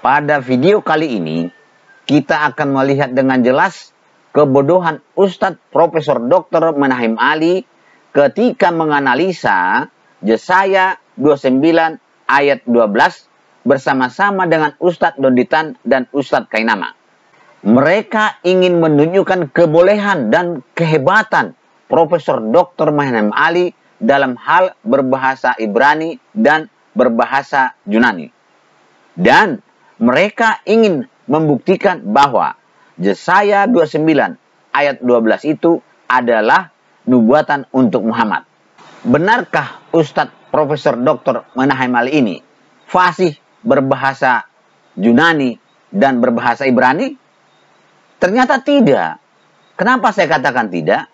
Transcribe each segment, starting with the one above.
Pada video kali ini, kita akan melihat dengan jelas kebodohan Ustadz Profesor Dr. Menahem Ali ketika menganalisa Yesaya 29 ayat 12 bersama-sama dengan Ustadz Doditan dan Ustadz Kainama. Mereka ingin menunjukkan kebolehan dan kehebatan Profesor Dr. Menahem Ali dalam hal berbahasa Ibrani dan berbahasa Yunani. Dan mereka ingin membuktikan bahwa Yesaya 29 ayat 12 itu adalah nubuatan untuk Muhammad. Benarkah Ustadz Profesor Dr. Menahem Ali ini fasih berbahasa Yunani dan berbahasa Ibrani? Ternyata tidak. Kenapa saya katakan tidak?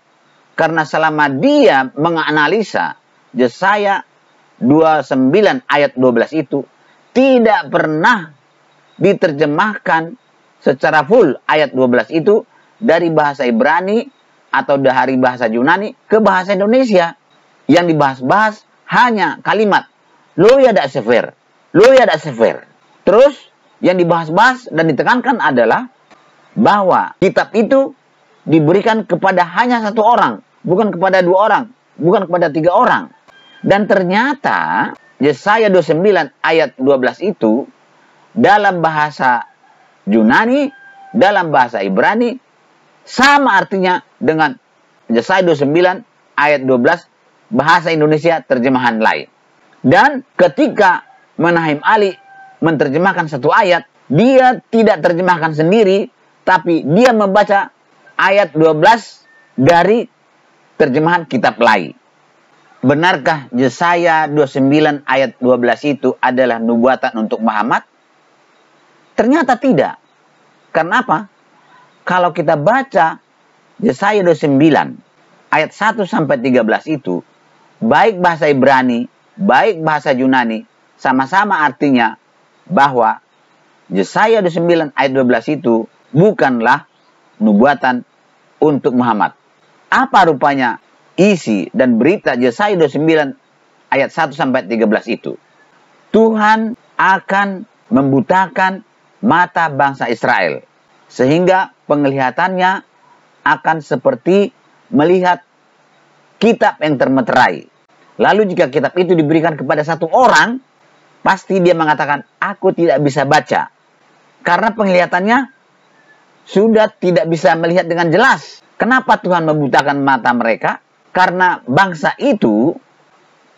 Karena selama dia menganalisa Yesaya 29 ayat 12 itu tidak pernah diterjemahkan secara full ayat 12 itu dari bahasa Ibrani atau dari bahasa Yunani ke bahasa Indonesia. Yang dibahas-bahas hanya kalimat lo ya dak sefer, lo ya dak sefer. Terus yang dibahas-bahas dan ditekankan adalah bahwa kitab itu diberikan kepada hanya satu orang, bukan kepada dua orang, bukan kepada tiga orang. Dan ternyata Yesaya 29 ayat 12 itu dalam bahasa Yunani, dalam bahasa Ibrani, sama artinya dengan Yesaya 29 ayat 12 bahasa Indonesia terjemahan lain. Dan ketika Menahem Ali menerjemahkan satu ayat, dia tidak terjemahkan sendiri, tapi dia membaca ayat 12 dari terjemahan kitab lain. Benarkah Yesaya 29 ayat 12 itu adalah nubuatan untuk Muhammad? Ternyata tidak. Karena apa? Kalau kita baca Yesaya 29 ayat 1 sampai 13 itu, baik bahasa Ibrani, baik bahasa Yunani, sama-sama artinya bahwa Yesaya 29 ayat 12 itu bukanlah nubuatan untuk Muhammad. Apa rupanya isi dan berita Yesaya 29 ayat 1 sampai 13 itu? Tuhan akan membutakan mata bangsa Israel sehingga penglihatannya akan seperti melihat kitab yang termeterai. Lalu jika kitab itu diberikan kepada satu orang, pasti dia mengatakan, aku tidak bisa baca. Karena penglihatannya sudah tidak bisa melihat dengan jelas. Kenapa Tuhan membutakan mata mereka? Karena bangsa itu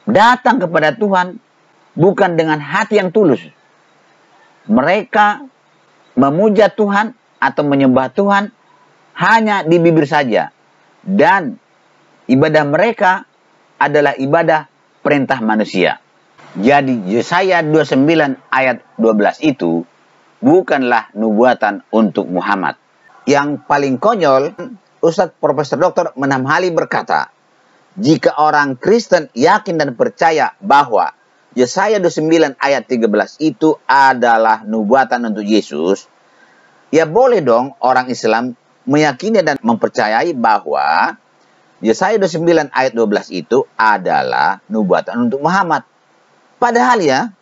datang kepada Tuhan bukan dengan hati yang tulus. Mereka memuja Tuhan atau menyembah Tuhan hanya di bibir saja. Dan ibadah mereka adalah ibadah perintah manusia. Jadi Yesaya 29 ayat 12 itu bukanlah nubuatan untuk Muhammad. Yang paling konyol, Ustadz Profesor Dr. Menahem Ali berkata, jika orang Kristen yakin dan percaya bahwa Yesaya 29 ayat 13 itu adalah nubuatan untuk Yesus, ya boleh dong orang Islam meyakini dan mempercayai bahwa Yesaya 29 ayat 12 itu adalah nubuatan untuk Muhammad. Padahal ya,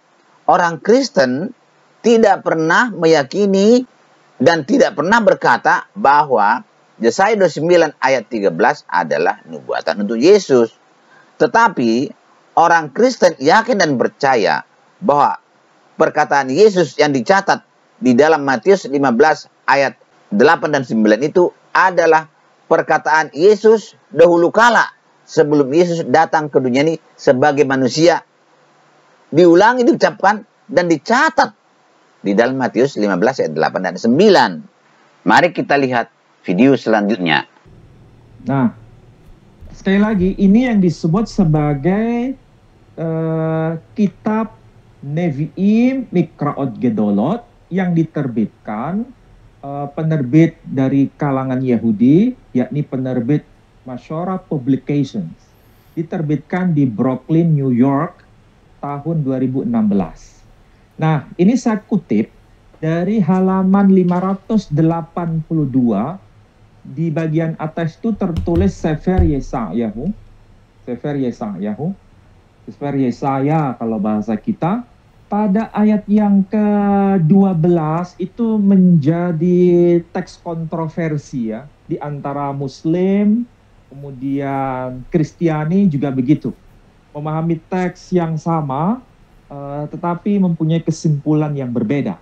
orang Kristen tidak pernah meyakini dan tidak pernah berkata bahwa Yesaya 29 ayat 13 adalah nubuatan untuk Yesus. Tetapi orang Kristen yakin dan percaya bahwa perkataan Yesus yang dicatat di dalam Matius 15 ayat 8 dan 9 itu adalah perkataan Yesus dahulu kala sebelum Yesus datang ke dunia ini sebagai manusia. Diulangi, diucapkan, dan dicatat di dalam Matius 15 ayat 8 dan 9. Mari kita lihat video selanjutnya. Nah, sekali lagi ini yang disebut sebagai kitab Nevi'im Mikraot Gedolot yang diterbitkan penerbit dari kalangan Yahudi, yakni penerbit Mashora Publications. Diterbitkan di Brooklyn, New York tahun 2016. Nah, ini saya kutip dari halaman 582. Di bagian atas itu tertulis Sefer Yesayahu. Sefer Yesayahu. Sefer Yesaya kalau bahasa kita. pada ayat yang ke-12 itu menjadi teks kontroversi ya di antara Muslim, kemudian Kristiani juga begitu. Memahami teks yang sama tetapi mempunyai kesimpulan yang berbeda.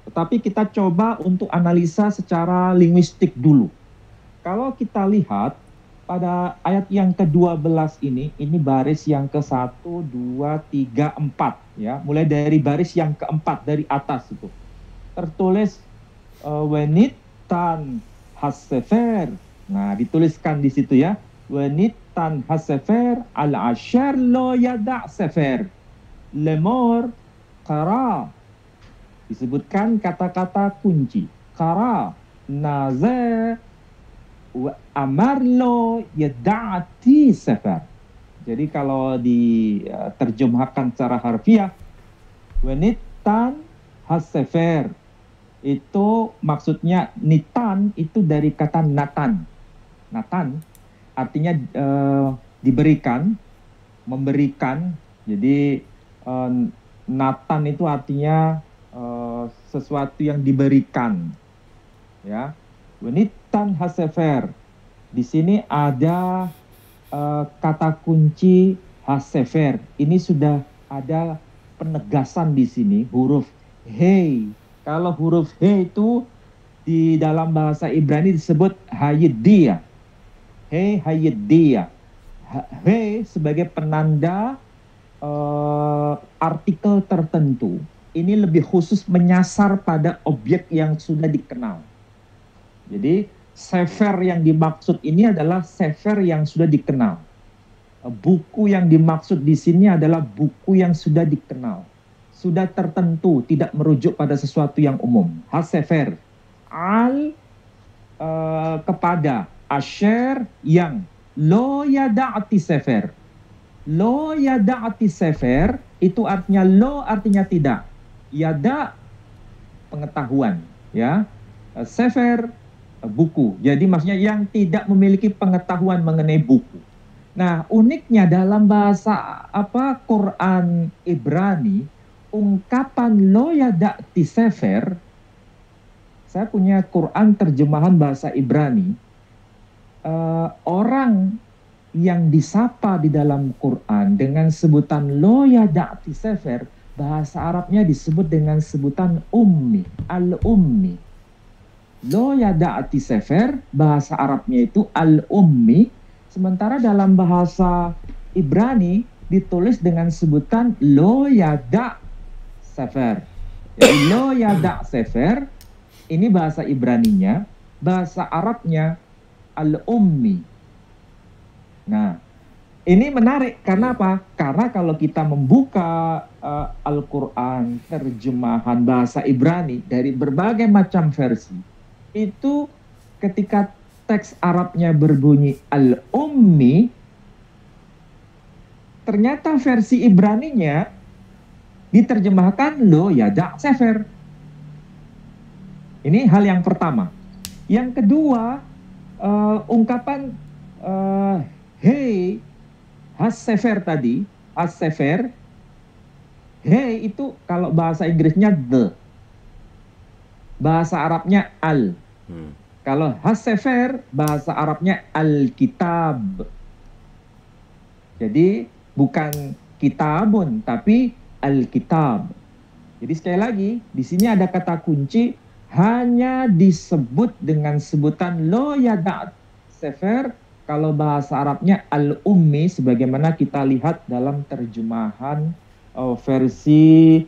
Tetapi kita coba untuk analisa secara linguistik dulu. Kalau kita lihat pada ayat yang ke-12 ini baris yang ke-1, 2, 3, 4 ya. Mulai dari baris yang keempat dari atas itu. Tertulis wenitan hasefer. Nah, dituliskan di situ ya. Wenitan hasefer al-ashar lo yada' sefer. Lemor kara. Disebutkan kata-kata kunci. Kara, naze, amarlo yada'ati sefer. Jadi kalau diterjemahkan secara harfiah, wenitan hasefer itu maksudnya nitan itu dari kata natan. Natan artinya diberikan, memberikan. Jadi natan itu artinya sesuatu yang diberikan. Ya. Wenitan hasefer. Di sini ada kata kunci hasefer. Ini sudah ada penegasan di sini huruf he. Kalau huruf he itu di dalam bahasa Ibrani disebut hayidiyah. He hayidiyah. He sebagai penanda artikel tertentu. Ini lebih khusus menyasar pada objek yang sudah dikenal. Jadi sefer yang dimaksud ini adalah sefer yang sudah dikenal. Buku yang dimaksud di sini adalah buku yang sudah dikenal. Sudah tertentu, tidak merujuk pada sesuatu yang umum. Hasefer. Kepada. Asher yang. Lo yada'ati sefer. Lo yada'ati sefer itu artinya lo artinya tidak. Yada pengetahuan. Ya. Sefer buku. Jadi maksudnya yang tidak memiliki pengetahuan mengenai buku. Nah, uniknya dalam bahasa Quran Ibrani, ungkapan lo yada'ti sefer, saya punya Quran terjemahan bahasa Ibrani, orang yang disapa di dalam Quran dengan sebutan lo yada'ti sefer, bahasa Arabnya disebut dengan sebutan ummi, al-ummi. Lo yada'ati sefer, bahasa Arabnya itu al-ummi, sementara dalam bahasa Ibrani ditulis dengan sebutan lo yada' sefer. Jadi lo yada' sefer, ini bahasa Ibraninya, bahasa Arabnya al-ummi. Nah, ini menarik, karena apa? Karena kalau kita membuka Al-Quran, terjemahan bahasa Ibrani dari berbagai macam versi, itu ketika teks Arabnya berbunyi al-ummi, ternyata versi Ibraninya diterjemahkan lo yada' sefer. Ini hal yang pertama. Yang kedua, ungkapan hey has-sefer tadi, has-sefer, hey itu kalau bahasa Inggrisnya the, bahasa Arabnya al. Kalau has-sefer, bahasa Arabnya al-kitab. Jadi bukan kitabun, tapi al-kitab. Jadi sekali lagi, di sini ada kata kunci, hanya disebut dengan sebutan lo yada' sefer, kalau bahasa Arabnya al-ummi, sebagaimana kita lihat dalam terjemahan versi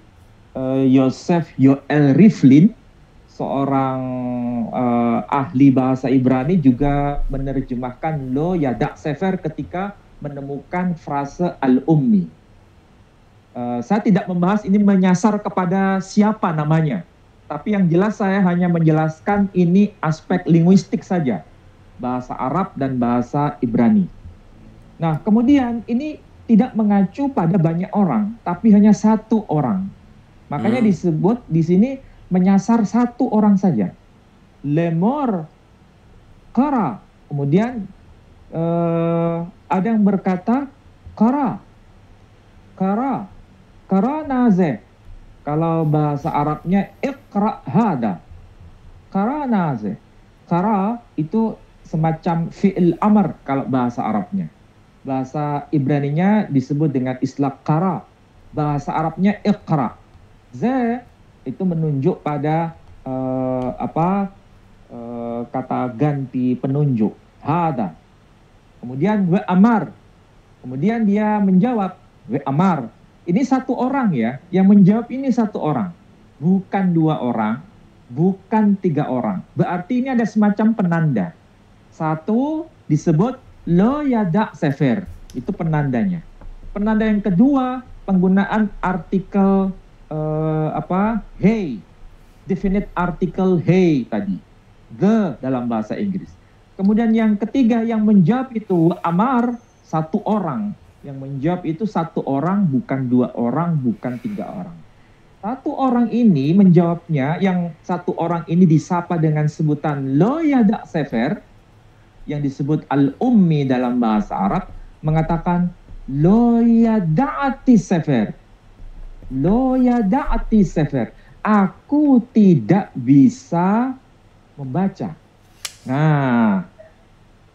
Yosef Yoel Rivlin, seorang ahli bahasa Ibrani, juga menerjemahkan lo yada' sefer ketika menemukan frase al-ummi. Saya tidak membahas ini menyasar kepada siapa namanya, tapi yang jelas saya hanya menjelaskan ini aspek linguistik saja, bahasa Arab dan bahasa Ibrani. Nah, kemudian ini tidak mengacu pada banyak orang, tapi hanya satu orang. Makanya disebut di sini menyasar satu orang saja. Lemor kara. Kemudian ada yang berkata kara. Kara. Kara naze. Kalau bahasa Arabnya iqra hada. Kara naze. Kara itu semacam fi'il amr kalau bahasa Arabnya. Bahasa Ibraninya disebut dengan istilah kara. Bahasa Arabnya iqra. Ze itu menunjuk pada kata ganti penunjuk. Hada. Kemudian wa amar. Kemudian dia menjawab wa amar. Ini satu orang ya, yang menjawab ini satu orang. Bukan dua orang, bukan tiga orang. Berarti ini ada semacam penanda. Satu disebut lo yada sefer. Itu penandanya. Penanda yang kedua, penggunaan artikel hey. Definite article hey tadi. The dalam bahasa Inggris. Kemudian yang ketiga yang menjawab itu amar, satu orang. Yang menjawab itu satu orang, bukan dua orang, bukan tiga orang. Satu orang ini menjawabnya, yang satu orang ini disapa dengan sebutan lo yada sefer, yang disebut al-ummi dalam bahasa Arab, mengatakan lo yada'ati sefer. Lo yada'ati sefer. Aku tidak bisa membaca. Nah,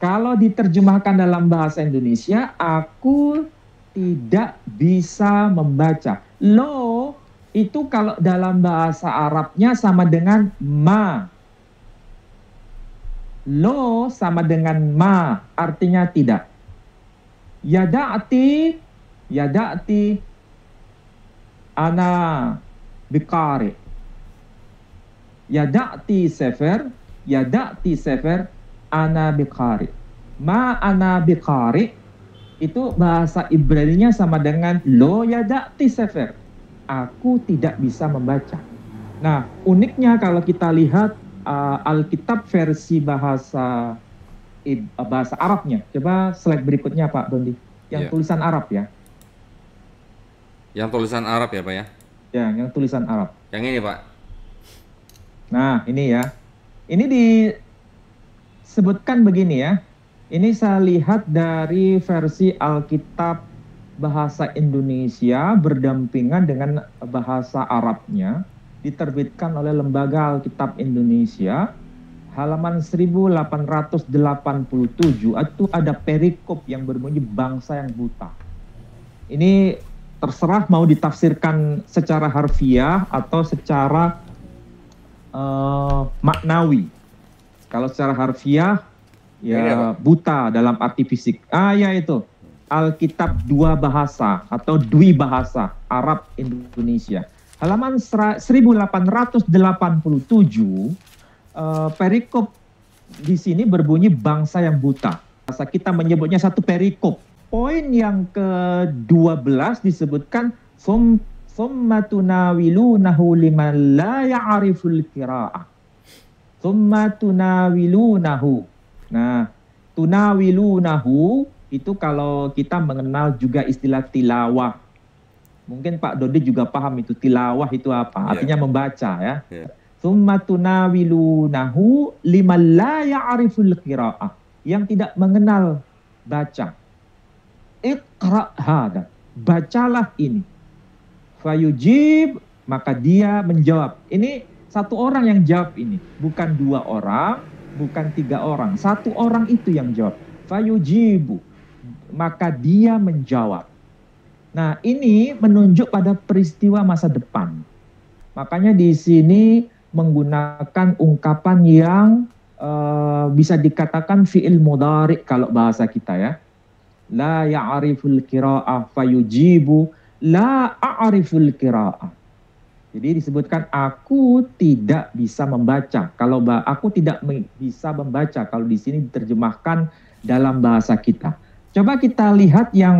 kalau diterjemahkan dalam bahasa Indonesia, aku tidak bisa membaca. Lo itu kalau dalam bahasa Arabnya sama dengan ma. Lo sama dengan ma, artinya tidak. Yada'ati ana biqari. Yada'ti sefer ana biqari. Ma ana biqari itu bahasa Ibraninya sama dengan lo yada'ti sefer. Aku tidak bisa membaca. Nah, uniknya kalau kita lihat Alkitab versi bahasa Arabnya. Coba slide berikutnya Pak Dondi. Yang tulisan Arab ya. Yang tulisan Arab ya Pak ya? Ya, yang tulisan Arab. Yang ini Pak. Nah, ini ya. Ini disebutkan begini ya. Ini saya lihat dari versi Alkitab bahasa Indonesia berdampingan dengan bahasa Arabnya, diterbitkan oleh Lembaga Alkitab Indonesia, halaman 1887. Itu ada perikop yang berbunyi bangsa yang buta. Ini terserah mau ditafsirkan secara harfiah atau secara maknawi. Kalau secara harfiah ya buta dalam arti fisik. Ya itu. Alkitab dua bahasa atau dwi bahasa Arab Indonesia. Halaman 1887 perikop di sini berbunyi bangsa yang buta. Bahasa kita menyebutnya satu perikop. Poin yang ke-12 disebutkan summa tunawilunahu liman la ya'riful qira'ah. Summa tunawilunahu. Nah, tunawilunahu itu kalau kita mengenal juga istilah tilawah. Mungkin Pak Dodi juga paham itu tilawah itu apa. Artinya membaca ya. Summa tunawilunahu liman la ya'riful qira'ah. Yang tidak mengenal baca. Iqra' hada. Bacalah ini. Fayujib, maka dia menjawab. Ini satu orang yang jawab ini. Bukan dua orang, bukan tiga orang. Satu orang itu yang jawab. Fayujibu. Maka dia menjawab. Nah, ini menunjuk pada peristiwa masa depan. Makanya di sini menggunakan ungkapan yang bisa dikatakan fi'il mudhari kalau bahasa kita ya. La ya'riful qira'ah fayujibu la a'riful qira'ah. Jadi disebutkan aku tidak bisa membaca. Kalau aku tidak bisa membaca, kalau di sini diterjemahkan dalam bahasa kita. Coba kita lihat yang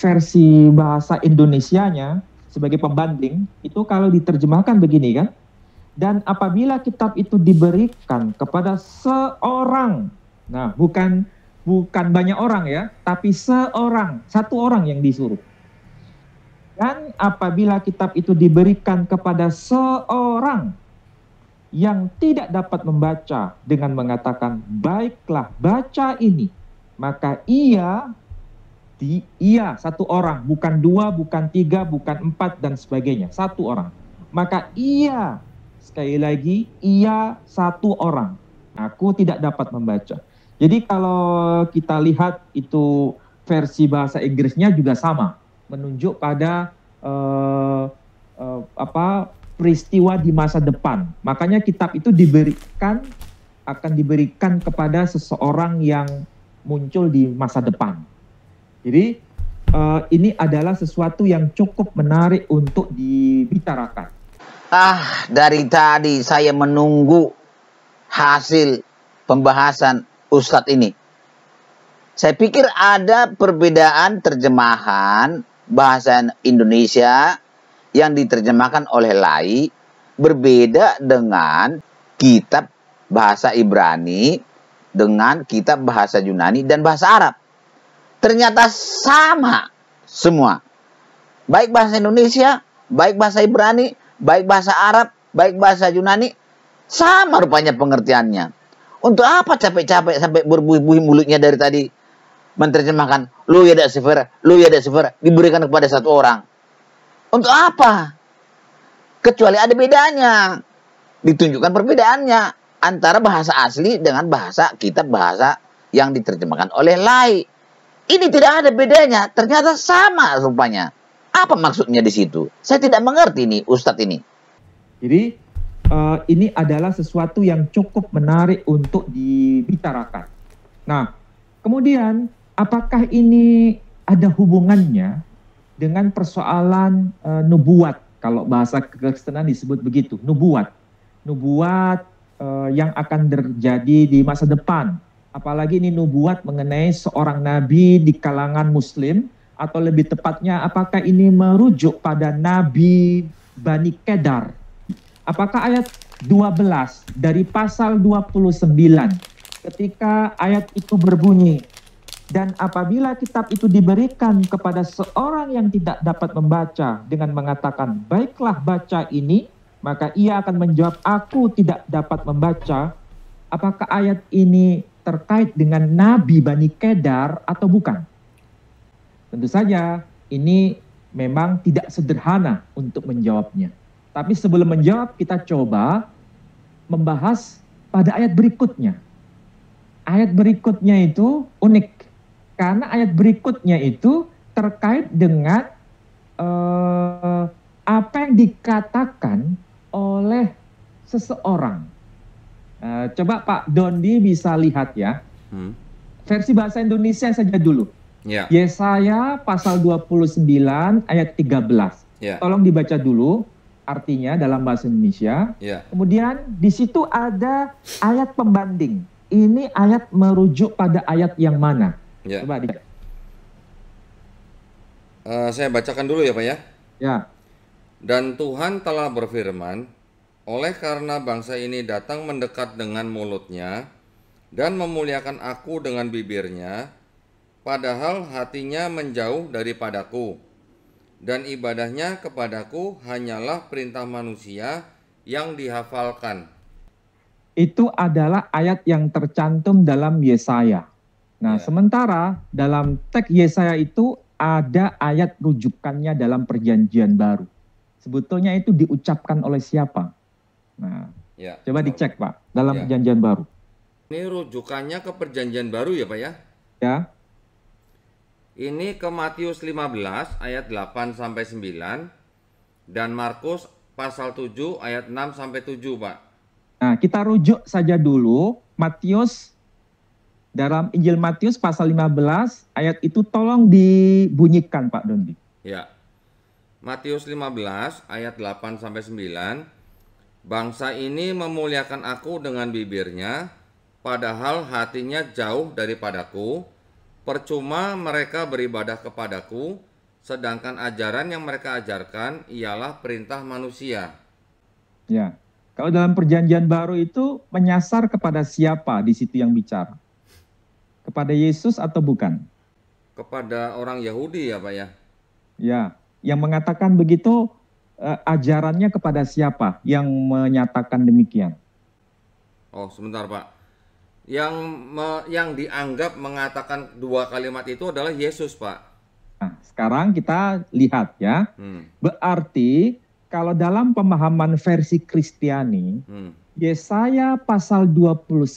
versi bahasa Indonesianya sebagai pembanding, itu kalau diterjemahkan begini kan. Dan apabila kitab itu diberikan kepada seorang, nah bukan banyak orang ya, tapi seorang, satu orang yang disuruh. Dan apabila kitab itu diberikan kepada seorang yang tidak dapat membaca dengan mengatakan, baiklah baca ini, maka ia Iya, satu orang, bukan dua, bukan tiga, bukan empat, dan sebagainya. Satu orang. Maka iya, sekali lagi, iya satu orang. Aku tidak dapat membaca. Jadi kalau kita lihat itu versi bahasa Inggrisnya juga sama, menunjuk pada peristiwa di masa depan. Makanya kitab itu akan diberikan kepada seseorang yang muncul di masa depan. Jadi ini adalah sesuatu yang cukup menarik untuk dibicarakan. Dari tadi saya menunggu hasil pembahasan Ustadz ini. Saya pikir ada perbedaan terjemahan bahasa Indonesia yang diterjemahkan oleh Lai berbeda dengan kitab bahasa Ibrani, dengan kitab bahasa Yunani dan bahasa Arab. Ternyata sama semua. Baik bahasa Indonesia, baik bahasa Ibrani, baik bahasa Arab, baik bahasa Yunani, sama rupanya pengertiannya. Untuk apa capek-capek sampai berbuih-buih mulutnya dari tadi menerjemahkan lu ya dak sefer diberikan kepada satu orang. Untuk apa? Kecuali ada bedanya. Ditunjukkan perbedaannya antara bahasa asli dengan bahasa kitab bahasa yang diterjemahkan oleh Lai. Ini tidak ada bedanya, ternyata sama rupanya. Apa maksudnya di situ? Saya tidak mengerti nih Ustadz ini. Jadi ini adalah sesuatu yang cukup menarik untuk dibicarakan. Nah, kemudian apakah ini ada hubungannya dengan persoalan nubuat? Kalau bahasa kekristenan disebut begitu, nubuat. Nubuat yang akan terjadi di masa depan. Apalagi ini nubuat mengenai seorang nabi di kalangan muslim, atau lebih tepatnya apakah ini merujuk pada nabi Bani Kedar. Apakah ayat 12 dari pasal 29 ketika ayat itu berbunyi, dan apabila kitab itu diberikan kepada seorang yang tidak dapat membaca dengan mengatakan, baiklah baca ini, maka ia akan menjawab, aku tidak dapat membaca. Apakah ayat ini terkait dengan Nabi Bani Kedar atau bukan? Tentu saja ini memang tidak sederhana untuk menjawabnya. Tapi sebelum menjawab, kita coba membahas pada ayat berikutnya. Ayat berikutnya itu unik, karena ayat berikutnya itu terkait dengan apa yang dikatakan oleh seseorang. Coba Pak Dondi bisa lihat ya. Versi bahasa Indonesia saja dulu. Yesaya pasal 29 ayat 13. Tolong dibaca dulu artinya dalam bahasa Indonesia. Kemudian di situ ada ayat pembanding. Ini ayat merujuk pada ayat yang mana? Coba dibaca. Saya bacakan dulu ya Pak ya. Ya. Dan Tuhan telah berfirman, oleh karena bangsa ini datang mendekat dengan mulutnya dan memuliakan aku dengan bibirnya, padahal hatinya menjauh daripadaku, dan ibadahnya kepadaku hanyalah perintah manusia yang dihafalkan. Itu adalah ayat yang tercantum dalam Yesaya. Nah, sementara dalam teks Yesaya itu ada ayat rujukannya dalam Perjanjian Baru. Sebetulnya itu diucapkan oleh siapa? Nah, coba dicek Pak, dalam Perjanjian Baru. Ini rujukannya ke Perjanjian Baru ya Pak ya? Ya. Ini ke Matius 15 ayat 8 sampai 9 dan Markus pasal 7 ayat 6 sampai 7 Pak. Nah, kita rujuk saja dulu Matius, dalam Injil Matius pasal 15 ayat itu tolong dibunyikan Pak Dondi. Ya. Matius 15 ayat 8 sampai 9. Bangsa ini memuliakan aku dengan bibirnya, padahal hatinya jauh daripadaku. Percuma mereka beribadah kepadaku, sedangkan ajaran yang mereka ajarkan ialah perintah manusia. Ya, kalau dalam Perjanjian Baru itu menyasar kepada siapa di situ yang bicara? Kepada Yesus atau bukan? Kepada orang Yahudi ya Pak ya? Ya, yang mengatakan begitu ajarannya kepada siapa yang menyatakan demikian? Oh sebentar Pak. Yang dianggap mengatakan dua kalimat itu adalah Yesus, Pak. Nah, sekarang kita lihat ya. Berarti kalau dalam pemahaman versi Kristiani, Yesaya pasal 29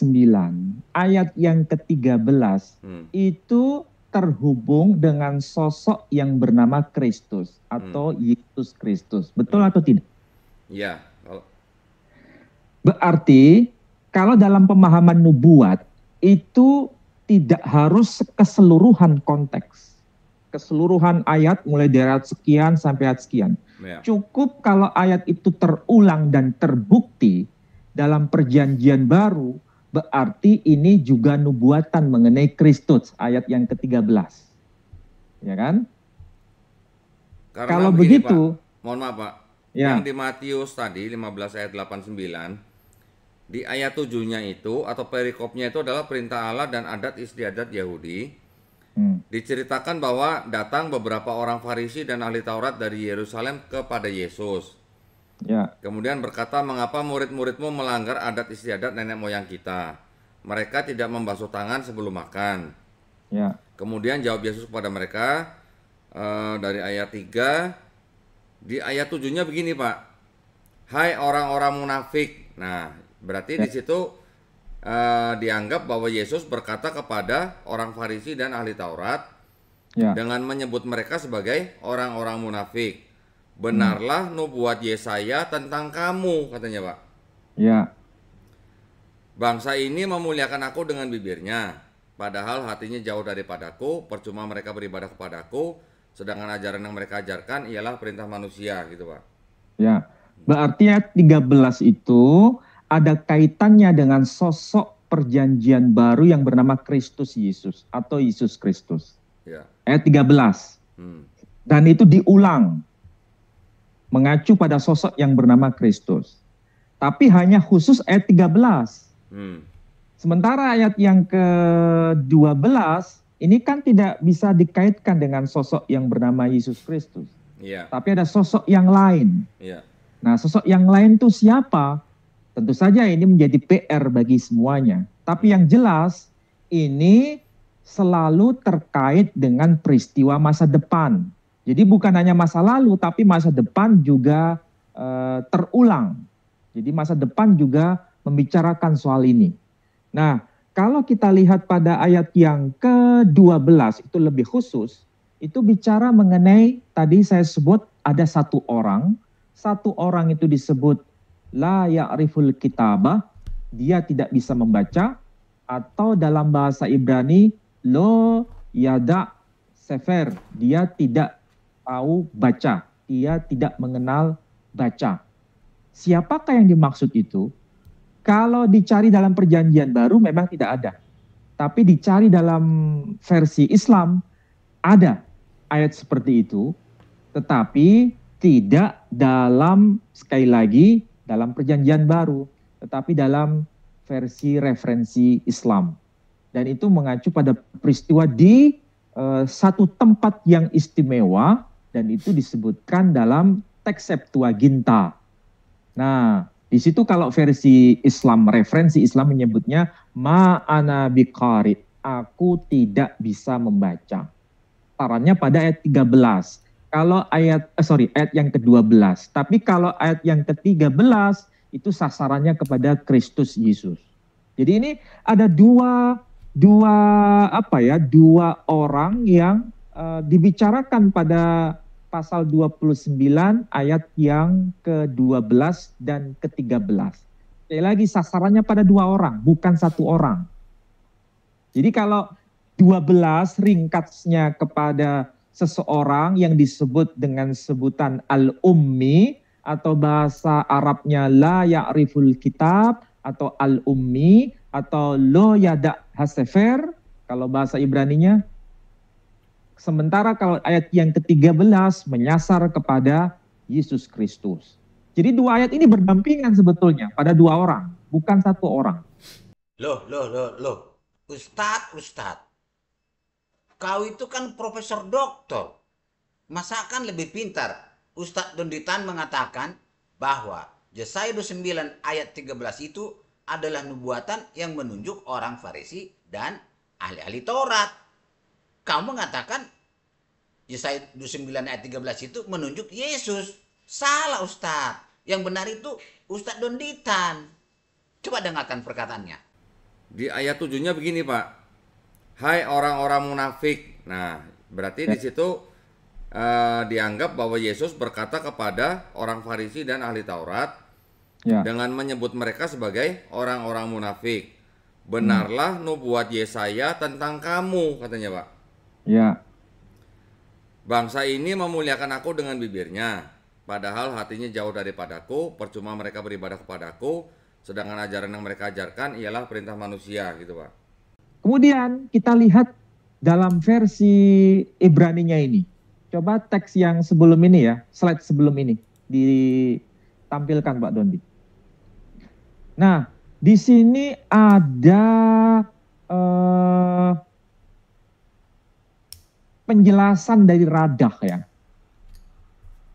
ayat yang ke-13 itu terhubung dengan sosok yang bernama Kristus atau Yesus Kristus. Betul atau tidak? Iya. Berarti kalau dalam pemahaman nubuat itu tidak harus keseluruhan konteks. Keseluruhan ayat mulai dari ayat sekian sampai ayat sekian. Ya. Cukup kalau ayat itu terulang dan terbukti dalam perjanjian baru, berarti ini juga nubuatan mengenai Kristus, ayat yang ke-13. Ya kan? Karena kalau begini, begitu, Pak, mohon maaf Pak, ya. yang di Matius tadi 15 ayat 89, di ayat 7-nya itu atau perikopnya itu adalah perintah Allah dan adat istiadat Yahudi. Diceritakan bahwa datang beberapa orang Farisi dan ahli Taurat dari Yerusalem kepada Yesus. Ya. Kemudian berkata, mengapa murid-muridmu melanggar adat istiadat nenek moyang kita? Mereka tidak membasuh tangan sebelum makan. Ya. Kemudian jawab Yesus kepada mereka dari ayat 3, di ayat 7-nya begini Pak, hai orang-orang munafik. Nah, berarti di situ dianggap bahwa Yesus berkata kepada orang Farisi dan ahli Taurat dengan menyebut mereka sebagai orang-orang munafik. Benarlah nubuat Yesaya tentang kamu, katanya Pak. Ya. Bangsa ini memuliakan aku dengan bibirnya, padahal hatinya jauh daripadaku. Percuma mereka beribadah kepadaku, sedangkan ajaran yang mereka ajarkan ialah perintah manusia, gitu Pak. Ya. Berarti ayat 13 itu ada kaitannya dengan sosok perjanjian baru yang bernama Kristus Yesus atau Yesus Kristus. Ya. Ayat 13. Dan itu diulang mengacu pada sosok yang bernama Kristus. Tapi hanya khusus ayat 13. Sementara ayat yang ke-12 ini kan tidak bisa dikaitkan dengan sosok yang bernama Yesus Kristus. Tapi ada sosok yang lain. Nah, sosok yang lain itu siapa? Tentu saja ini menjadi PR bagi semuanya. Tapi yang jelas ini selalu terkait dengan peristiwa masa depan. Jadi bukan hanya masa lalu, tapi masa depan juga terulang. Jadi masa depan juga membicarakan soal ini. Nah, kalau kita lihat pada ayat yang ke-12, itu lebih khusus, itu bicara mengenai, tadi saya sebut ada satu orang itu disebut la ya'riful kitabah, dia tidak bisa membaca, atau dalam bahasa Ibrani, lo yada sefer, dia tidak tahu baca, dia tidak mengenal baca. Siapakah yang dimaksud itu? Kalau dicari dalam perjanjian baru memang tidak ada. Tapi dicari dalam versi Islam, ada ayat seperti itu, tetapi tidak dalam, sekali lagi, dalam perjanjian baru, tetapi dalam versi referensi Islam. Dan itu mengacu pada peristiwa di satu tempat yang istimewa, dan itu disebutkan dalam teks Septuaginta. Nah, di situ kalau versi Islam, referensi Islam menyebutnya ma'ana biqari, aku tidak bisa membaca. Sarannya pada ayat 13. Kalau ayat yang ke-12. Tapi kalau ayat yang ke-13 itu sasarannya kepada Kristus Yesus. Jadi ini ada dua orang yang dibicarakan pada pasal 29 ayat yang ke-12 dan ke-13. Sekali lagi sasarannya pada dua orang, bukan satu orang. Jadi kalau 12 ringkasnya kepada seseorang yang disebut dengan sebutan al-ummi, atau bahasa Arabnya la ya'riful kitab, atau al-ummi, atau lo yada hasefer, kalau bahasa Ibraninya. Sementara kalau ayat yang ke-13 menyasar kepada Yesus Kristus. Jadi dua ayat ini berdampingan sebetulnya pada dua orang, bukan satu orang. Loh. Ustadz. Kau itu kan profesor doktor. Masa kan lebih pintar. Ustadz Donditan mengatakan bahwa Yesaya 29 ayat 13 itu adalah nubuatan yang menunjuk orang Farisi dan ahli-ahli Taurat. Kamu mengatakan Yesaya 29 ayat 13 itu menunjuk Yesus. Salah Ustadz. Yang benar itu Ustadz Donditan. Coba dengarkan perkataannya. Di ayat 7-nya begini, Pak. Hai orang-orang munafik. Nah, berarti di situ dianggap bahwa Yesus berkata kepada orang Farisi dan ahli Taurat dengan menyebut mereka sebagai orang-orang munafik. Benarlah nubuat Yesaya tentang kamu, katanya, Pak. Ya. Bangsa ini memuliakan aku dengan bibirnya, padahal hatinya jauh daripadaku. Percuma mereka beribadah kepadaku, sedangkan ajaran yang mereka ajarkan ialah perintah manusia, gitu, Pak. Kemudian kita lihat dalam versi Ibraninya ini. Coba teks yang sebelum ini ya, slide sebelum ini ditampilkan Pak Dondi. Nah, di sini ada penjelasan dari radah ya.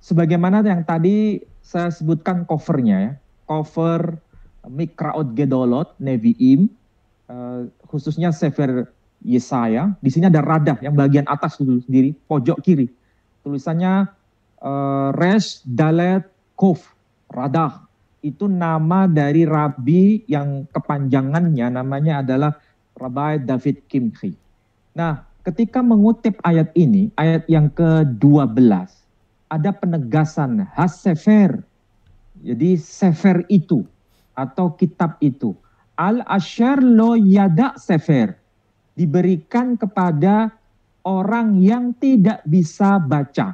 Sebagaimana yang tadi saya sebutkan covernya ya. Cover Mikraot Gedolot, Nevi'im, khususnya Sefer Yesaya. Di sini ada radah yang bagian atas dulu sendiri, pojok kiri. Tulisannya Resh Dalet Kuf, radah. Itu nama dari rabi yang kepanjangannya namanya adalah Rabbi David Kimchi. Nah, ketika mengutip ayat ini, ayat yang ke-12, ada penegasan has-sefer. Jadi sefer itu atau kitab itu. Al-asyar lo yada sefer. Diberikan kepada orang yang tidak bisa baca.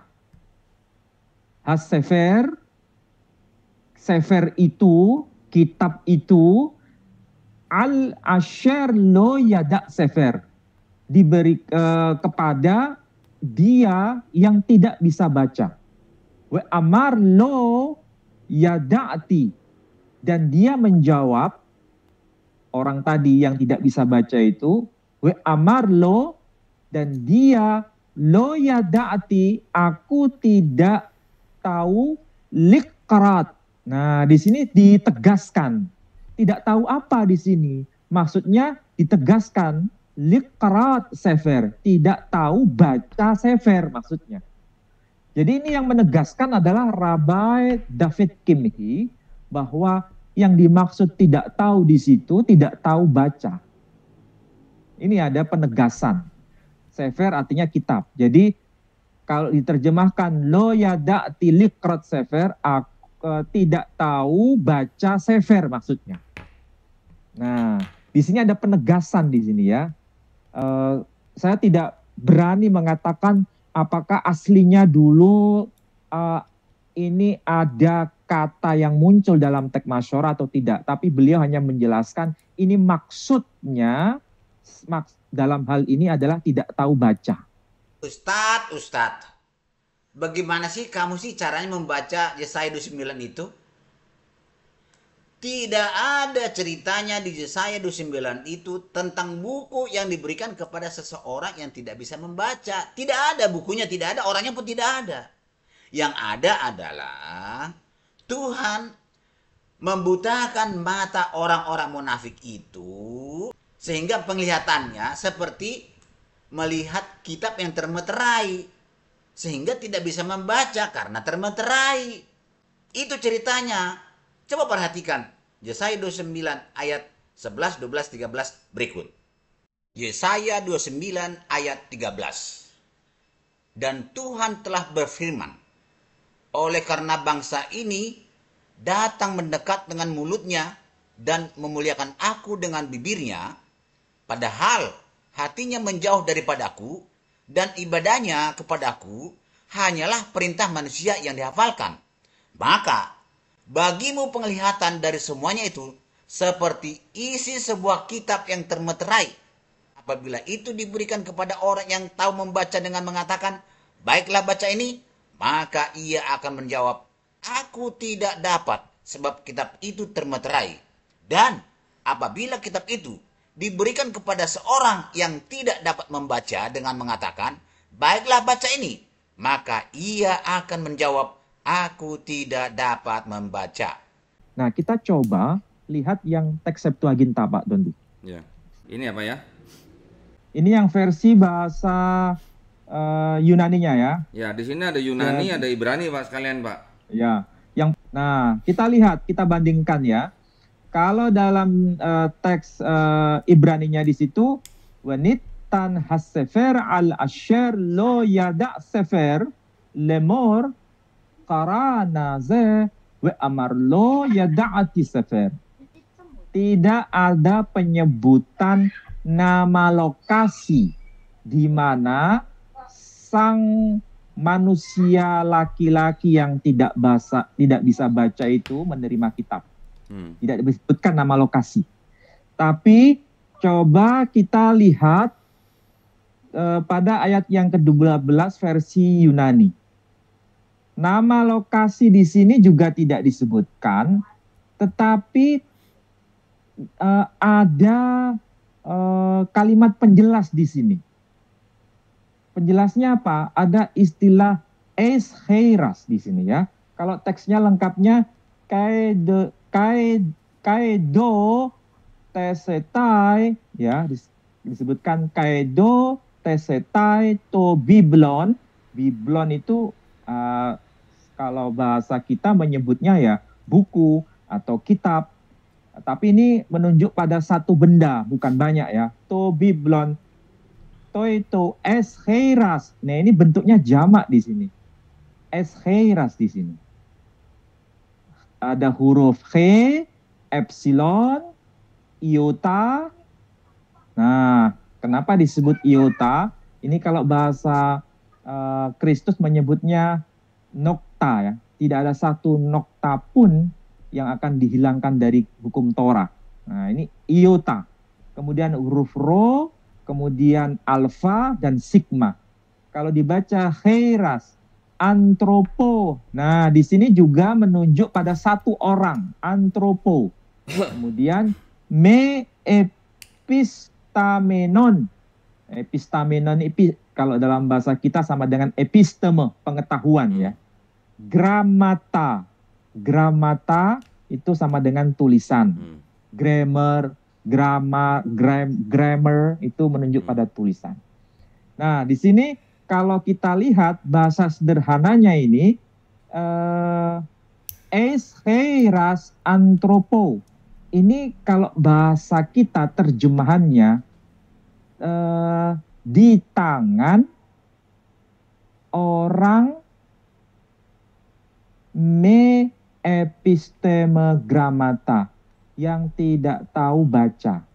Has-sefer, sefer itu, kitab itu, al-asyar lo yada sefer. Diberi kepada dia yang tidak bisa baca. Wa amar lo yada'ati. Dan dia menjawab, orang tadi yang tidak bisa baca itu, wa amar lo, dan dia lo yada'ati, aku tidak tahu likrat. Nah, di sini ditegaskan, tidak tahu apa di sini. Maksudnya ditegaskan likrat sefer, tidak tahu baca sefer maksudnya. Jadi ini yang menegaskan adalah Rabbi David Kimchi bahwa yang dimaksud tidak tahu di situ tidak tahu baca. Ini ada penegasan. Sefer artinya kitab. Jadi kalau diterjemahkan lo yada'ti likrat sefer, tidak tahu baca sefer maksudnya. Nah, di sini ada penegasan di sini ya. Saya tidak berani mengatakan apakah aslinya dulu ini ada kata yang muncul dalam teks Masyora atau tidak. Tapi beliau hanya menjelaskan ini maksudnya dalam hal ini adalah tidak tahu baca. Ustadz, bagaimana sih kamu sih caranya membaca Yesaya 29 itu? Tidak ada ceritanya di Yesaya 29 itu tentang buku yang diberikan kepada seseorang yang tidak bisa membaca. Tidak ada bukunya, tidak ada, orangnya pun tidak ada. Yang ada adalah Tuhan membutakan mata orang-orang munafik itu sehingga penglihatannya seperti melihat kitab yang termeterai. Sehingga tidak bisa membaca karena termeterai. Itu ceritanya. Coba perhatikan Yesaya 29 ayat 11, 12, 13 berikut. Yesaya 29 ayat 13. Dan Tuhan telah berfirman, oleh karena bangsa ini datang mendekat dengan mulutnya dan memuliakan aku dengan bibirnya, padahal hatinya menjauh daripadaku dan ibadahnya kepadaku hanyalah perintah manusia yang dihafalkan. Maka bagimu penglihatan dari semuanya itu seperti isi sebuah kitab yang termeterai. Apabila itu diberikan kepada orang yang tahu membaca dengan mengatakan, baiklah baca ini, maka ia akan menjawab, aku tidak dapat sebab kitab itu termeterai. Dan apabila kitab itu diberikan kepada seorang yang tidak dapat membaca dengan mengatakan, baiklah baca ini, maka ia akan menjawab, aku tidak dapat membaca. Nah, kita coba lihat yang teks Septuaginta, Pak Dondi. Ya. Ini apa ya? Ini yang versi bahasa Yunaninya ya. Ya, di sini ada Yunani, ada Ibrani, Pak, sekalian, Pak. Ya, nah kita lihat, kita bandingkan ya. Kalau dalam teks Ibraninya di situ, wanitan hasefer al asher lo yada sefer lemor karana ze we amar lo yada'ati sefer. Tidak ada penyebutan nama lokasi di mana sang manusia laki-laki yang tidak bisa baca itu menerima kitab. Tidak disebutkan nama lokasi. Tapi coba kita lihat pada ayat yang ke-12 versi Yunani. Nama lokasi di sini juga tidak disebutkan, tetapi ada kalimat penjelas di sini. Penjelasnya apa? Ada istilah escheiras di sini ya. Kalau teksnya lengkapnya kaedo tesetai ya, disebutkan kaedo tesetai to biblon. Biblon itu kalau bahasa kita menyebutnya ya buku atau kitab. Tapi ini menunjuk pada satu benda, bukan banyak ya. To biblon, to escheiras. Nah, ini bentuknya jamak di sini. Escheiras di sini. Ada huruf H, epsilon, iota. Nah, kenapa disebut iota? Ini kalau bahasa Kristus menyebutnya nokta ya. Tidak ada satu nokta pun yang akan dihilangkan dari hukum Torah. Nah, ini iota. Kemudian huruf Rho, kemudian alfa dan sigma. Kalau dibaca heiras, antropo. Nah, di sini juga menunjuk pada satu orang, antropo. Kemudian me epistamenon. Epistamenon kalau dalam bahasa kita sama dengan episteme, pengetahuan ya. Grammata. Grammata itu sama dengan tulisan. Grammar, grammar itu menunjuk pada tulisan. Nah, di sini kalau kita lihat bahasa sederhananya ini escheiras antropo. Ini kalau bahasa kita terjemahannya di tangan orang me episteme grammata yang tidak tahu baca.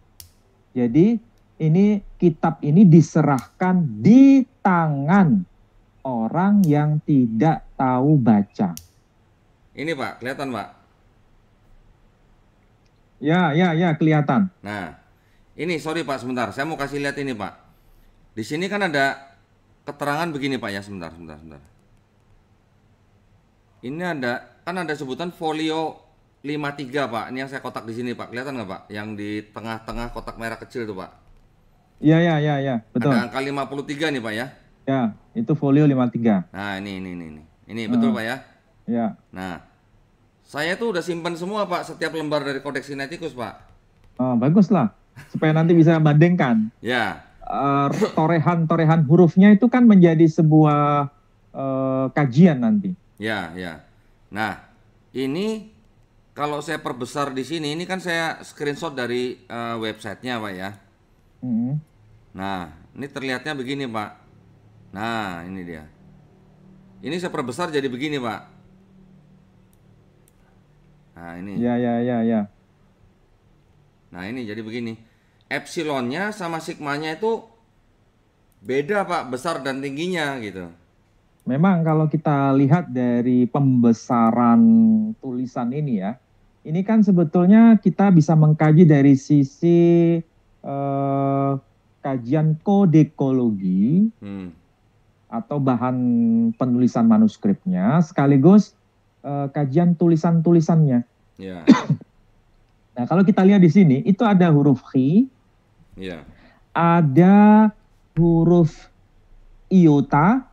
Jadi ini kitab ini diserahkan di tangan orang yang tidak tahu baca. Ini Pak, kelihatan Pak? Ya, kelihatan. Nah, ini sorry Pak, sebentar. Saya mau kasih lihat ini Pak. Di sini kan ada keterangan begini Pak ya, sebentar. Ini kan ada sebutan folio 53 Pak. Ini yang saya kotak di sini Pak. Kelihatan nggak Pak? Yang di tengah-tengah kotak merah kecil tuh Pak. Iya, betul. Ada angka 53 nih Pak ya. Ya, itu folio 53. Nah, ini. Ini betul Pak ya? Ya. Nah, saya tuh udah simpan semua Pak, setiap lembar dari Codex Sinaiticus Pak. Oh, bagus lah. Supaya nanti bisa bandingkan. Ya. Torehan hurufnya itu kan menjadi sebuah kajian nanti. Ya. Nah, ini kalau saya perbesar di sini, ini kan saya screenshot dari websitenya Pak ya. Nah, ini terlihatnya begini Pak. Nah, ini dia. Ini saya perbesar jadi begini Pak. Nah, ini. Ya. Nah, ini jadi begini. Epsilonnya sama sigmanya itu beda Pak, besar dan tingginya gitu. Memang kalau kita lihat dari pembesaran tulisan ini ya, ini kan sebetulnya kita bisa mengkaji dari sisi kajian kodekologi atau bahan penulisan manuskripnya, sekaligus kajian tulisan-tulisannya. Ya. Nah, kalau kita lihat di sini, itu ada huruf H, ada huruf iota,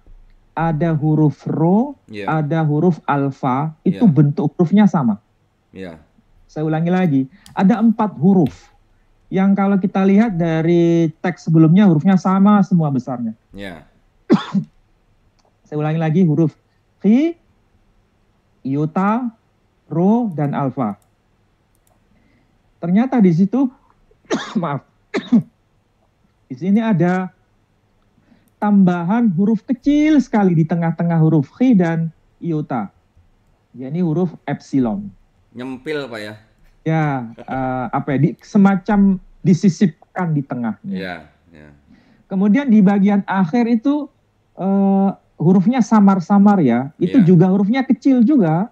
ada huruf Rho, ada huruf alfa, itu bentuk hurufnya sama. Saya ulangi lagi, ada 4 huruf yang kalau kita lihat dari teks sebelumnya hurufnya sama semua besarnya. Ya. Saya ulangi lagi, huruf Khi, Iota, Ro, dan Alfa. Ternyata di situ, maaf, di sini ada tambahan huruf kecil sekali di tengah-tengah huruf Khi dan Iota. Yakni huruf Epsilon. Nyempil Pak ya? Ya, apa ya, semacam disisipkan di tengahnya. Ya. Ya. Kemudian di bagian akhir itu hurufnya samar-samar ya. Itu Iya. juga hurufnya kecil juga.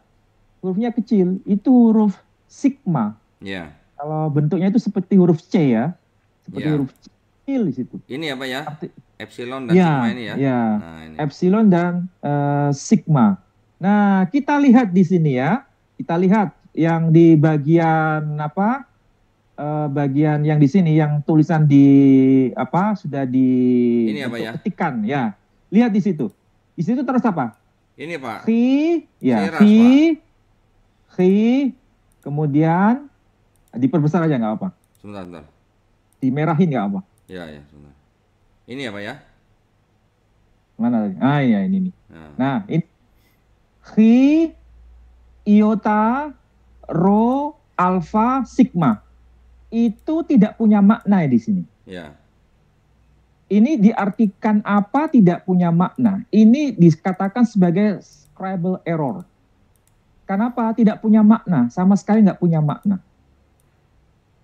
Hurufnya kecil. Itu huruf sigma. Ya. Kalau bentuknya itu seperti huruf C ya. Seperti Iya. huruf C kecil di situ. Ini apa ya? Arti- Epsilon dan Ya, sigma ini ya? ya. Nah, ini. Epsilon dan sigma. Nah, kita lihat di sini ya. Kita lihat yang di bagian apa? Bagian yang di sini yang tulisan di apa? Sudah di Ini apa bentuk ya? ketikan ya. Lihat di situ. Di situ terus apa? Ini Pak. Khi, ya, Khiras, khi, kemudian diperbesar aja nggak apa, Sebentar. dimerahin nggak apa. Ya, ya, sebentar. Ini apa ya? Mana tadi? Ah ya ini nih. Nah. Nah ini Khi, Iota, Rho, Alpha, Sigma itu tidak punya makna ya di sini. Ya. Ini diartikan apa tidak punya makna. Ini dikatakan sebagai scribal error. Kenapa? Tidak punya makna. Sama sekali nggak punya makna.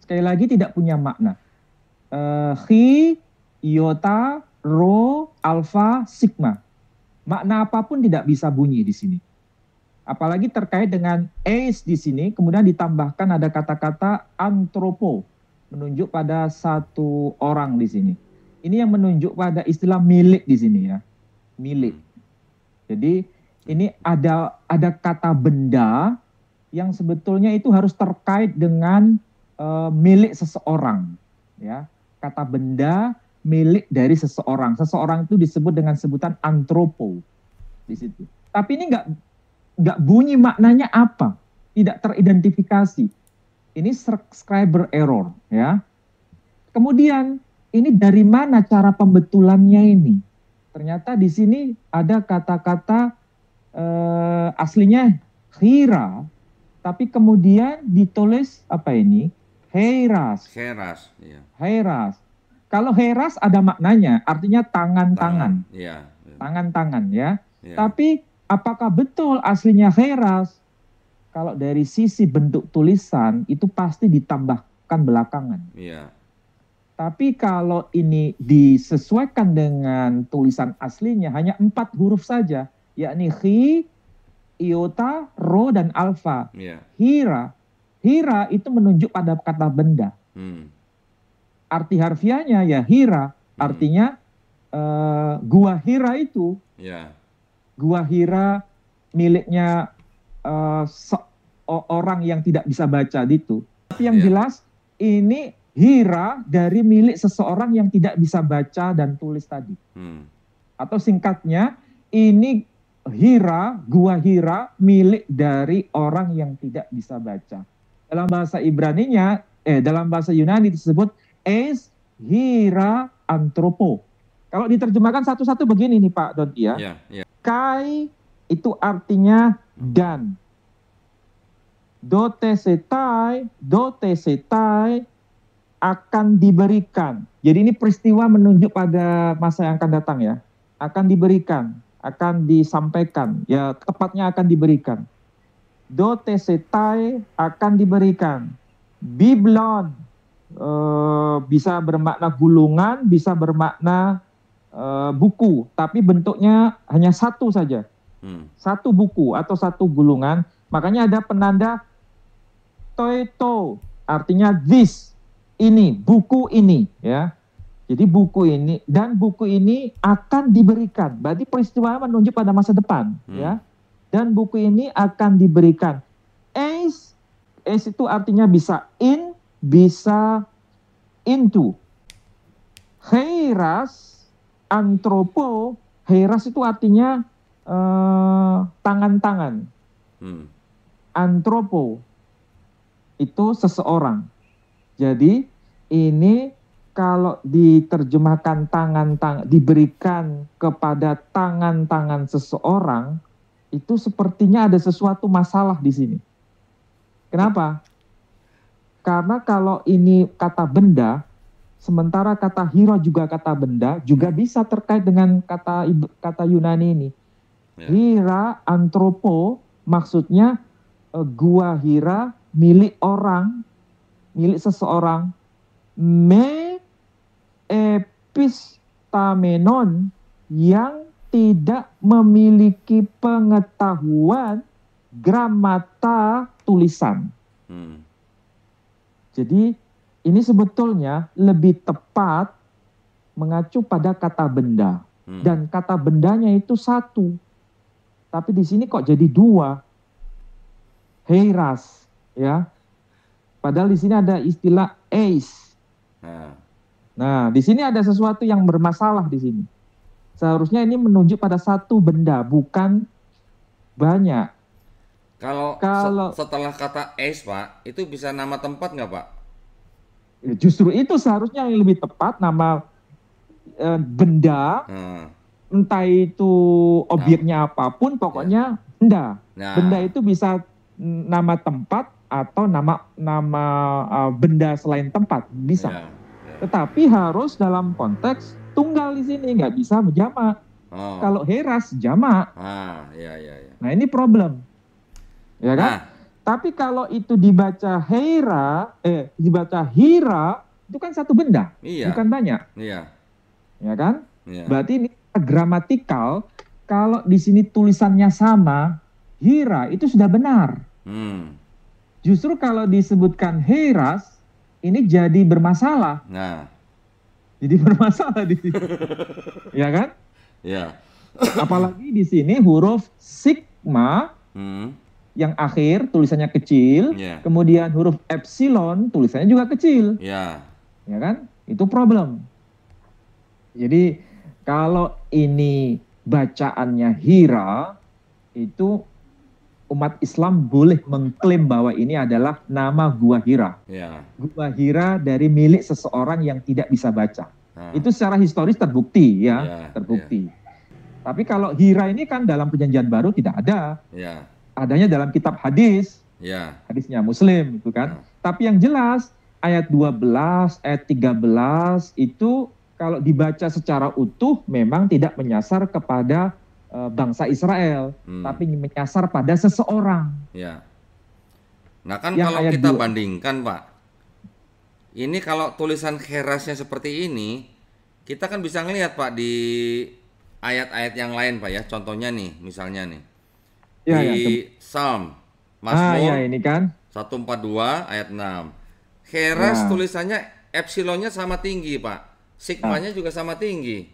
Sekali lagi tidak punya makna. Khi, Iota, Rho, Alpha, Sigma. Makna apapun tidak bisa bunyi di sini. Apalagi terkait dengan eis di sini, kemudian ditambahkan ada kata-kata antropo, menunjuk pada satu orang di sini. Ini yang menunjuk pada istilah milik di sini ya, milik. Jadi ini ada kata benda yang sebetulnya itu harus terkait dengan milik seseorang, ya. Kata benda milik dari seseorang. Seseorang itu disebut dengan sebutan antropo di situ. Tapi ini nggak bunyi maknanya apa, tidak teridentifikasi. Ini scriber error, ya. Kemudian ini dari mana cara pembetulannya ini? Ternyata di sini ada kata-kata aslinya hira, tapi kemudian ditulis apa ini? Heras. Keras, ya. Heras. Kalau heras ada maknanya, artinya tangan-tangan. Iya. Ya. Tangan-tangan ya. Ya. Tapi apakah betul aslinya heras? Kalau dari sisi bentuk tulisan itu pasti ditambahkan belakangan. Iya. Tapi kalau ini disesuaikan dengan tulisan aslinya hanya 4 huruf saja, yakni Khi, Iota, Rho, dan Alpha. Iya. Hira. Hira itu menunjuk pada kata benda. Arti harfiahnya ya hira, artinya gua Hira itu. Ya. Gua Hira miliknya orang yang tidak bisa baca gitu. Tapi yang jelas ini Hira dari milik seseorang yang tidak bisa baca dan tulis tadi. Atau singkatnya ini Hira, gua Hira milik dari orang yang tidak bisa baca. Dalam bahasa Ibraninya, dalam bahasa Yunani disebut es hira antropo. Kalau diterjemahkan satu-satu begini nih Pak Dodi ya. Ya. Kai itu artinya dan. Dotesetai akan diberikan. Jadi ini peristiwa menunjuk pada masa yang akan datang ya. Akan diberikan, akan disampaikan, ya tepatnya akan diberikan. Dotesetai akan diberikan. Biblon bisa bermakna gulungan, bisa bermakna buku, tapi bentuknya hanya satu saja. Satu buku atau satu gulungan. Makanya ada penanda toito, artinya this, ini, buku ini, ya. Jadi buku ini dan buku ini akan diberikan. Berarti peristiwa menunjuk pada masa depan, ya. Dan buku ini akan diberikan. Eis itu artinya bisa in, bisa into. Heiras, antropo, heiras itu artinya tangan-tangan. Antropo. itu seseorang. Jadi ini kalau diterjemahkan tangan-tangan, diberikan kepada tangan-tangan seseorang, itu sepertinya ada sesuatu masalah di sini. Kenapa? Karena kalau ini kata benda, sementara kata hira juga kata benda, juga bisa terkait dengan kata Yunani ini. Hira, antropo, maksudnya gua hira milik orang, milik seseorang. Me epistamenon, yang tidak memiliki pengetahuan gramata tulisan. Jadi ini sebetulnya lebih tepat mengacu pada kata benda. Dan kata bendanya itu satu. Tapi di sini kok jadi dua. Heiras, ya. Padahal di sini ada istilah eis. Nah, di sini ada sesuatu yang bermasalah di sini. Seharusnya ini menunjuk pada satu benda, bukan banyak. Kalau setelah kata eis, Pak, itu bisa nama tempat nggak, Pak? Justru itu seharusnya yang lebih tepat, nama benda, entah itu objeknya apapun, pokoknya benda. Benda itu bisa nama tempat atau nama benda selain tempat, bisa. Tetapi harus dalam konteks tunggal di sini, nggak bisa jamak. Kalau heras jamak. Nah ini problem, ya kan? Tapi kalau itu dibaca dibaca hira, itu kan satu benda, bukan banyak. Ya kan? Berarti ini gramatikal. Kalau di sini tulisannya sama, hira itu sudah benar. Justru kalau disebutkan heras, ini jadi bermasalah. Jadi bermasalah di sini. Ya kan? Apalagi di sini huruf sigma yang akhir tulisannya kecil, kemudian huruf epsilon tulisannya juga kecil. Ya kan? Itu problem. Jadi kalau ini bacaannya hira, itu umat Islam boleh mengklaim bahwa ini adalah nama gua hira. Gua hira dari milik seseorang yang tidak bisa baca. Itu secara historis terbukti, terbukti. Tapi kalau hira ini kan dalam Perjanjian Baru tidak ada. Adanya dalam kitab hadis. Hadisnya Muslim itu kan. Tapi yang jelas ayat 12, ayat 13 itu kalau dibaca secara utuh memang tidak menyasar kepada bangsa Israel, tapi menyasar pada seseorang. Nah kan yang kalau kita bandingkan, Pak, ini kalau tulisan herasnya seperti ini, kita kan bisa ngelihat, Pak, di ayat-ayat yang lain, Pak, ya. Contohnya nih, misalnya nih, di Psalm Mazmur ini kan 142 ayat 6. Heras tulisannya epsilonnya sama tinggi, Pak. Sigmanya juga sama tinggi.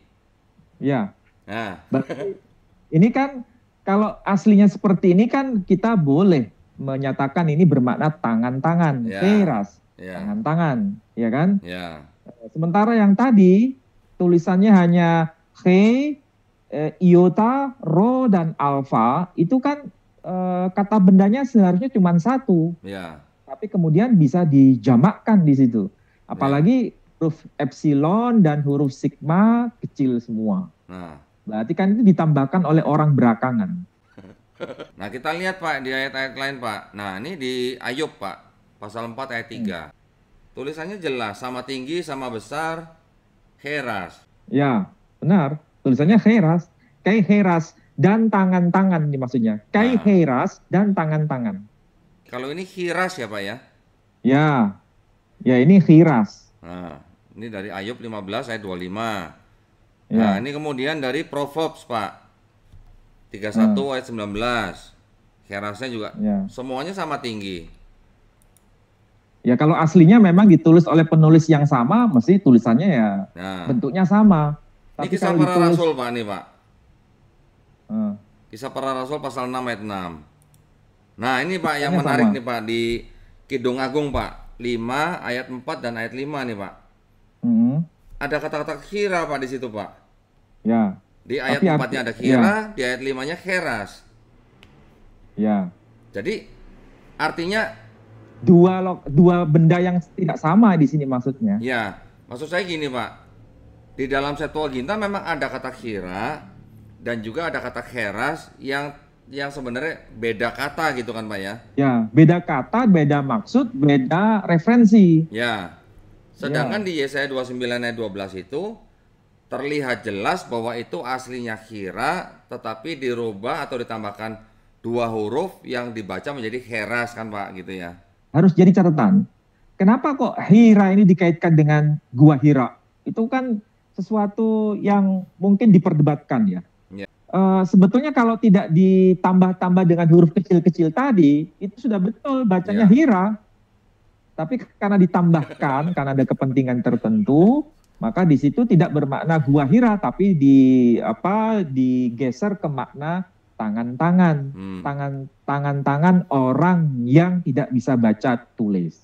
Ini kan kalau aslinya seperti ini kan kita boleh menyatakan ini bermakna tangan-tangan, heras, tangan-tangan, ya kan? Sementara yang tadi tulisannya hanya he, iota, rho, dan alfa, itu kan kata bendanya seharusnya cuma satu. Tapi kemudian bisa dijamakkan di situ. Apalagi huruf epsilon dan huruf sigma kecil semua. Berarti kan itu ditambahkan oleh orang belakangan. Nah kita lihat, Pak, di ayat-ayat lain, Pak. Nah ini di Ayub, Pak, pasal 4 ayat 3. Tulisannya jelas, sama tinggi, sama besar, heras. Ya, benar. Tulisannya heras. Kai heras dan tangan-tangan ini maksudnya. Kai heras dan tangan-tangan. Kalau ini hiras ya, Pak, ya? Ya ini hiras. Nah, ini dari Ayub 15 ayat 25. Nah, ini kemudian dari Proverbs, Pak. 31 ayat 19. Herasnya juga semuanya sama tinggi. Ya kalau aslinya memang ditulis oleh penulis yang sama, mesti tulisannya ya bentuknya sama. Ini Kisah Para Rasul, Pak, nih, Pak. Kisah Para Rasul pasal 6 ayat 6. Nah, ini, Pak, yang menarik nih, Pak, di Kidung Agung, Pak. 5 ayat 4 dan ayat 5 nih, Pak. Ada kata-kata hira, Pak, di situ, Pak. Di ayat 4-nya ada hira, di ayat 5-nya heras. Jadi artinya dua benda yang tidak sama di sini maksudnya. Ya, maksud saya gini Pak, di dalam Septuaginta memang ada kata hira dan juga ada kata heras yang sebenarnya beda kata gitu kan Pak ya? Ya, beda kata, beda maksud, beda referensi. Ya, sedangkan di Yesaya 29 ayat 12 itu terlihat jelas bahwa itu aslinya hira, tetapi dirubah atau ditambahkan 2 huruf yang dibaca menjadi heras kan Pak gitu ya? Harus jadi catatan. Kenapa kok Hira ini dikaitkan dengan Gua Hira? Itu kan sesuatu yang mungkin diperdebatkan ya. Ya. Sebetulnya kalau tidak ditambah-tambah dengan huruf kecil-kecil tadi, itu sudah betul bacanya Ya. Hira. Tapi karena ditambahkan, karena ada kepentingan tertentu, maka di situ tidak bermakna Gua Hira, tapi digeser ke makna tangan-tangan, tangan-tangan orang yang tidak bisa baca tulis.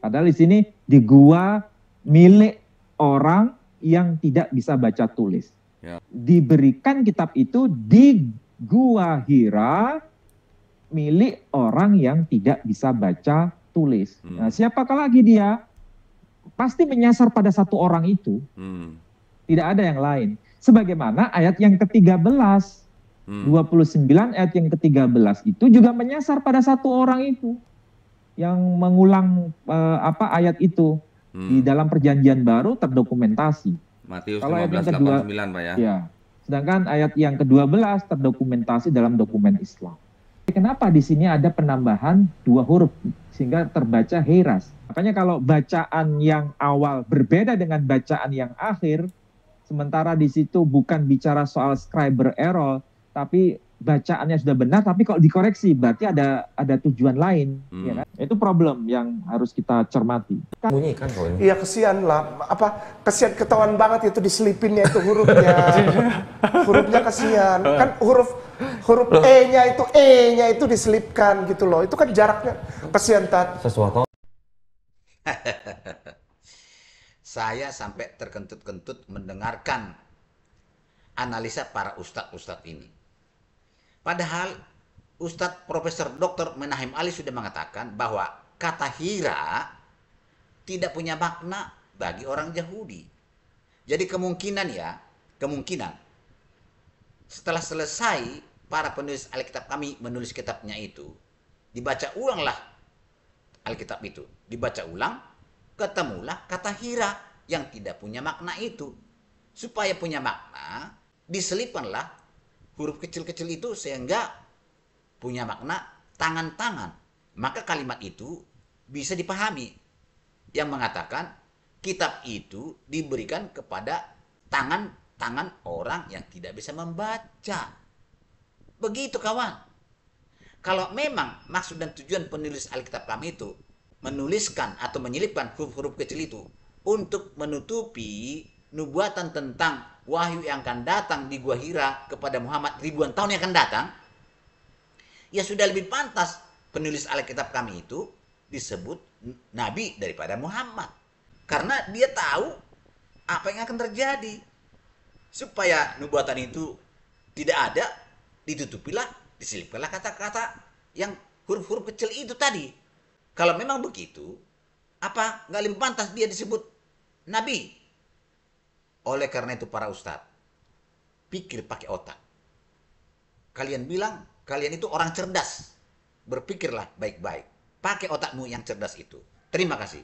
Padahal di sini di gua milik orang yang tidak bisa baca tulis. Ya. Diberikan kitab itu di gua Hira milik orang yang tidak bisa baca tulis. Nah, siapakah lagi dia? Pasti menyasar pada satu orang itu. Tidak ada yang lain. Sebagaimana ayat yang ke-13. 29 ayat yang ke-13 itu juga menyasar pada satu orang itu yang mengulang ayat itu di dalam perjanjian baru terdokumentasi. Matius Kalau ayat yang 15:89 Pak ya. Ya. Sedangkan ayat yang ke-12 terdokumentasi dalam dokumen Islam. Kenapa di sini ada penambahan 2 huruf sehingga terbaca heras? Makanya kalau bacaan yang awal berbeda dengan bacaan yang akhir, sementara di situ bukan bicara soal scriber error, tapi bacaannya sudah benar, tapi kalau dikoreksi berarti ada tujuan lain. Ya kan? Itu problem yang harus kita cermati. Bunyikan kau ini. Iya kesian lah, kesian ketahuan banget itu diselipinnya itu hurufnya. Hurufnya kesian. Kan huruf E-nya itu diselipkan gitu loh. Itu kan jaraknya kesian Tat. Sesuatu. Saya sampai terkentut-kentut mendengarkan analisa para ustadz-ustadz ini. Padahal Ustadz Profesor Dr. Menahem Ali sudah mengatakan bahwa kata hira tidak punya makna bagi orang Yahudi. Jadi kemungkinan setelah selesai para penulis Alkitab kami menulis kitabnya itu, dibaca ulanglah Alkitab itu, dibaca ulang, ketemulah kata hira yang tidak punya makna itu. Supaya punya makna, diselipkanlah huruf kecil-kecil itu sehingga punya makna tangan-tangan. Maka kalimat itu bisa dipahami. Yang mengatakan kitab itu diberikan kepada tangan-tangan orang yang tidak bisa membaca. Begitu kawan. Kalau memang maksud dan tujuan penulis Alkitab kami itu menuliskan atau menyelipkan huruf-huruf kecil itu untuk menutupi nubuatan tentang wahyu yang akan datang di Gua Hira kepada Muhammad ribuan tahun yang akan datang, ya sudah lebih pantas penulis Alkitab kami itu disebut nabi daripada Muhammad. Karena dia tahu apa yang akan terjadi. Supaya nubuatan itu tidak ada, ditutupilah, diselipkanlah kata-kata yang huruf-huruf kecil itu tadi. Kalau memang begitu, apa nggak lebih pantas dia disebut nabi? Oleh karena itu para ustadz, pikir pakai otak. Kalian bilang kalian itu orang cerdas. Berpikirlah baik-baik. Pakai otakmu yang cerdas itu. Terima kasih.